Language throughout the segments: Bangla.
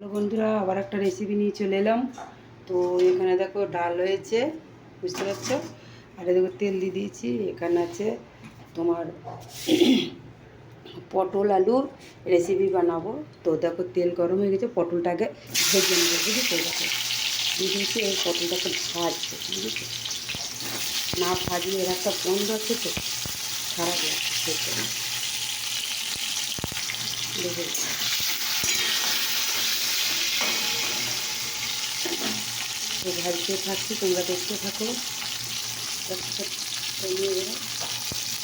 হ্যালো বন্ধুরা, আবার একটা রেসিপি নিয়ে চলে এলাম। তো এখানে দেখো ডাল হয়েছে, বুঝতে পারছো। আর দেখো তেল দিয়ে দিয়েছি। এখানে আছে তোমার পটল আলুর রেসিপি বানাবো। তো দেখো তেল গরম হয়ে গেছে, পটলটাকে ভেজে নেবো, বুঝেছো। দেখো দিয়ে দিয়েছি, এই পটলটাকে ভাজছে, বুঝেছো। না ভাজলে এর একটা গন্ধ আছে, তো খারাপ লাগছে খেতে। দেখো তো ভাজতে থাকছি, তোমরা দেখতে থাকো। কমিয়ে দেবো,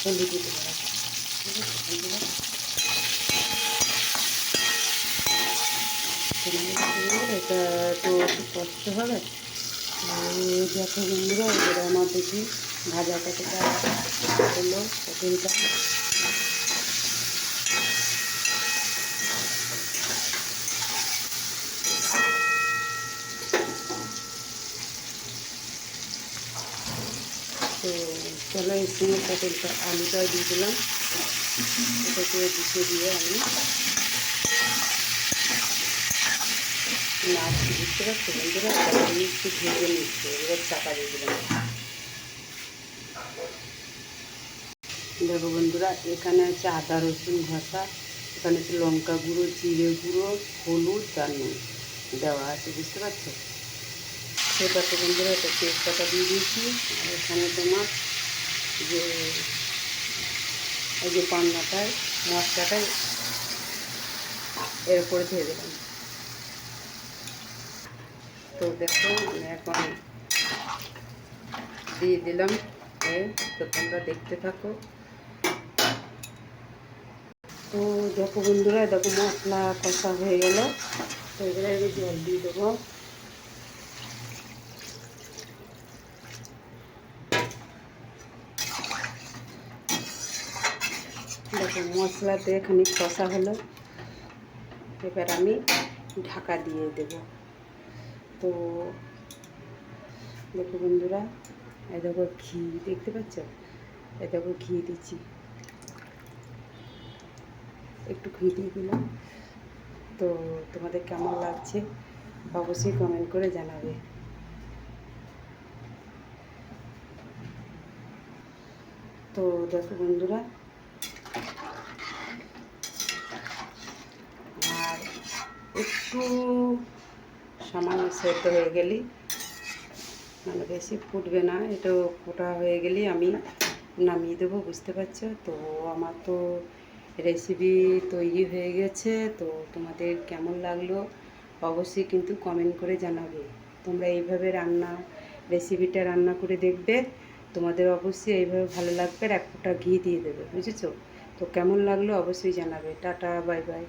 হলুদ দিতে পারো, ঠিক আছে বন্ধুরা। এটা তো একটু কষ্ট হবে। দেখো বন্ধুরা, এবার আমার দেখি ভাজা কতটা হলো পটলটা। তো চলো এর সঙ্গে পটলটা আলুটাও দিয়ে দিলাম। এটাকে দিয়ে আমি নাড়ছি, বুঝতে পারছো বন্ধুরা। আমি একটু ভেজে নিচ্ছি, এবার চাপা দিয়ে দিলাম। দেখো বন্ধুরা, এখানে আছে আদা রসুন ঘষা, এখানে আছে লঙ্কা গুঁড়ো, জিরে গুঁড়ো, হলুদ আর নুন দেওয়া আছে, বুঝতে পারছো। সেটাতে বন্ধুরা একটা তেজপাতা দিয়ে দিয়েছি। আর এখানে তোমার যে এই যে পান্নাটায় মশলাটাই এর উপরে দিয়ে দিলাম। তো দেখো আমি এখন দিয়ে দিলাম। তো তোমরা দেখতে থাকো। তো দেখো বন্ধুরা, দেখো মশলা কষা হয়ে গেল। তো এবারে আমি জল দিয়ে দেবো। দেখো মশলাতে খানিক কষা হলো, এবার আমি ঢাকা দিয়ে দেব। তো দেখো বন্ধুরা, এই দেখো ঘি দেখতে পাচ্ছ, এই দেখো ঘি দিচ্ছি, একটু ঘি দিয়ে দিলাম। তো তোমাদের কেমন লাগছে অবশ্যই কমেন্ট করে জানাবে। তো দেখো বন্ধুরা, আর একটু সামান্য সেদ্ধ হয়ে গেলেই, মানে বেশি ফুটবে না, এটা ফোটা হয়ে গেলেই আমি নামিয়ে দেবো, বুঝতে পারছো। তো আমার তো রেসিপি তৈরি হয়ে গেছে। তো তোমাদের কেমন লাগলো অবশ্যই কিন্তু কমেন্ট করে জানাবে। তোমরা এইভাবে রেসিপিটা রান্না করে দেখবে, তোমাদের অবশ্যই এইভাবে ভালো লাগবে। আর এক ফোঁটা ঘি দিয়ে দেবে, বুঝেছো। তো কেমন লাগলো অবশ্যই জানাবে। Tata, bye bye.